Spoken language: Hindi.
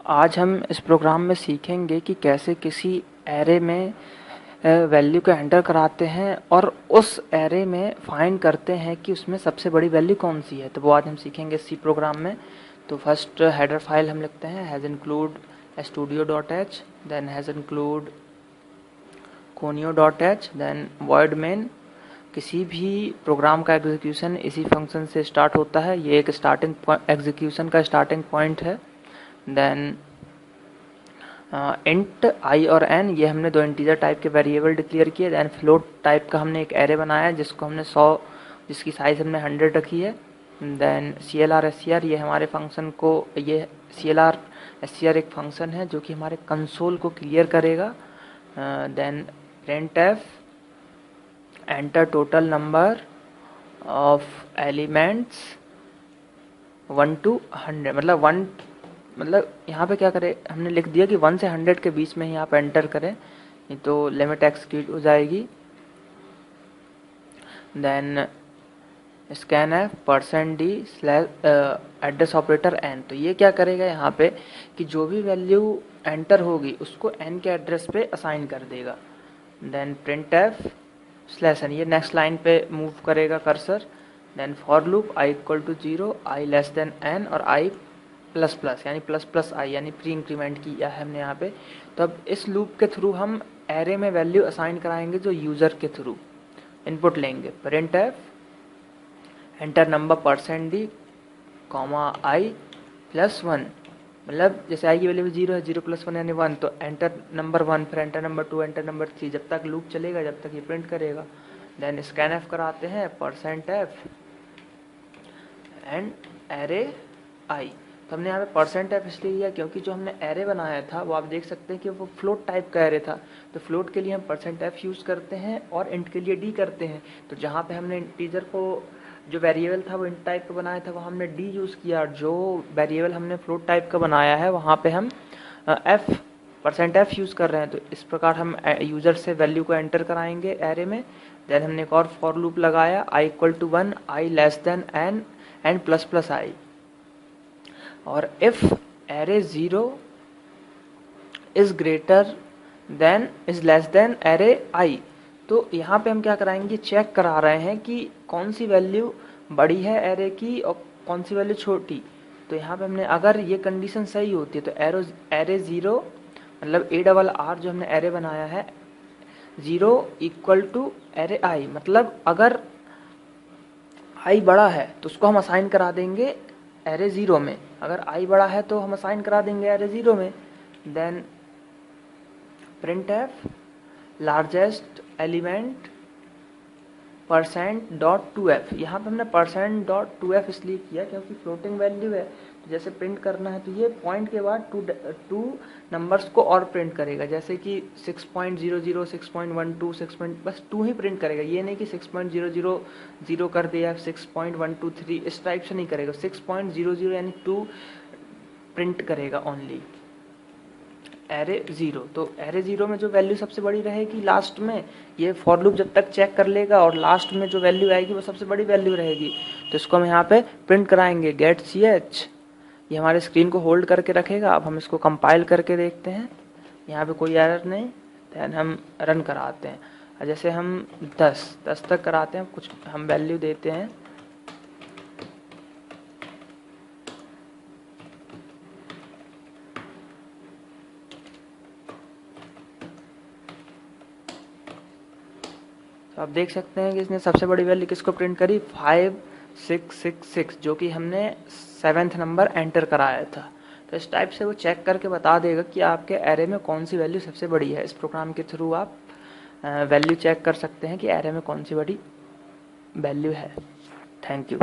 आज हम इस प्रोग्राम में सीखेंगे कि कैसे किसी एरे में वैल्यू को एंटर कराते हैं और उस एरे में फाइंड करते हैं कि उसमें सबसे बड़ी वैल्यू कौन सी है। तो वो आज हम सीखेंगे सी प्रोग्राम में। तो फर्स्ट हेडर फाइल हम लिखते हैं hash include studio.h, then hash include conio.h, then void main। किसी भी प्रोग्राम का एग्जीक्यूशन इसी फंक्शन से स्टार्ट होता है। ये एक स्टार्टिंग एग्जीक्यूशन का स्टार्टिंग पॉइंट है। देन इंट आई और एन, ये हमने दो इंटीजर टाइप के वेरिएबल डिक्लेयर किए। देन फ्लोट टाइप का हमने एक एरे बनाया जिसको हमने 100, जिसकी साइज हमने 100 रखी है। Then C L R S C R, ये हमारे फंक्शन को, ये C L R S C R एक फंक्शन है जो कि हमारे कंसोल को क्लियर करेगा। Then print F enter total number of elements 1 to 100, मतलब यहाँ पे क्या करें, हमने लिख दिया कि 1 से 100 के बीच में ही आप एंटर करें, नहीं तो लिमिट एक्सक्यूट हो जाएगी। Then scan F %d address operator n, तो ये क्या करेगा यहाँ पे कि जो भी वैल्यू एंटर होगी उसको n के एड्रेस पे असाइन कर देगा। देन प्रिंट एफ /n, ये नेक्स्ट लाइन पे मूव करेगा cursor. Then for loop i equal to 0, i less than n और i प्लस प्लस, यानी प्लस प्लस आई, यानी प्री इंक्रीमेंट किया है हमने यहाँ पे। तो अब इस लूप के थ्रू हम एरे में वैल्यू असाइन कराएंगे जो यूज़र के थ्रू इनपुट लेंगे। Print F enter number %d, i +1, मतलब जैसे आई की वैल्यू 0 है, 0 + 1 यानी 1, तो एंटर नंबर 1, फिर एंटर नंबर 2, एंटर नंबर 3, जब तक लूप चलेगा जब तक ये प्रिंट करेगा। देन स्कैन एफ कराते हैं %f एंड एरे आई। तो हमने यहाँ पे %f इसलिए लिया क्योंकि जो हमने एरे बनाया था वो आप देख सकते हैं कि वो फ्लोट टाइप का एरे था। तो फ्लोट के लिए हम %f यूज़ करते हैं और इंट के लिए d करते हैं। तो जहाँ पे हमने इंटीजर को, जो वेरिएबल था वो इंट टाइप का बनाया था, वहाँ हमने d यूज़ किया, और जो वेरिएबल हमने फ्लोट टाइप का बनाया है वहाँ पे हम %f यूज़ कर रहे हैं। तो इस प्रकार हम यूज़र से वैल्यू को एंटर कराएंगे एरे में। देन हमने एक और फॉर लूप लगाया i equal to 1, i less than n and plus plus i, और if array 0 is greater than is less than array i, तो यहाँ पे हम क्या कराएंगे, चेक करा रहे हैं कि कौन सी वैल्यू बड़ी है एरे की और कौन सी वैल्यू छोटी। तो यहाँ पे हमने, अगर ये कंडीशन सही होती है तो एरे 0, मतलब ARR जो हमने एरे बनाया है 0 इक्वल टू एरे i, मतलब अगर i बड़ा है तो उसको हम असाइन करा देंगे एरे 0 में, अगर i बड़ा है तो हम असाइन करा देंगे एरे 0 में। Then print F largest element %.2f, यहाँ पे हमने %.2f इसलिए किया क्योंकि फ्लोटिंग वैल्यू है, तो जैसे प्रिंट करना है तो ये पॉइंट के बाद टू नंबर्स को और प्रिंट करेगा, जैसे कि 6.00, 6.12, बस 2 ही प्रिंट करेगा। ये नहीं कि 6.000 कर दिया, 6.123, इस टाइप से नहीं करेगा। 6.00 यानी 2 प्रिंट करेगा ओनली एरे 0। तो एरे 0 में जो वैल्यू सबसे बड़ी रहेगी लास्ट में, ये फॉर लूप जब तक चेक कर लेगा और लास्ट में जो वैल्यू आएगी वो सबसे बड़ी वैल्यू रहेगी। तो इसको हम यहाँ पे प्रिंट कराएंगे गेट ch, ये हमारे स्क्रीन को होल्ड करके रखेगा। अब हम इसको कंपाइल करके देखते हैं, यहाँ पे कोई एरर नहीं। दैन हम रन कराते हैं, जैसे हम 10 तक कराते हैं, कुछ हम वैल्यू देते हैं। तो आप देख सकते हैं कि इसने सबसे बड़ी वैल्यू किसको प्रिंट करी, 5666, जो कि हमने 7th नंबर एंटर कराया था। तो इस टाइप से वो चेक करके बता देगा कि आपके एरे में कौन सी वैल्यू सबसे बड़ी है। इस प्रोग्राम के थ्रू आप वैल्यू चेक कर सकते हैं कि एरे में कौन सी बड़ी वैल्यू है। Thank you.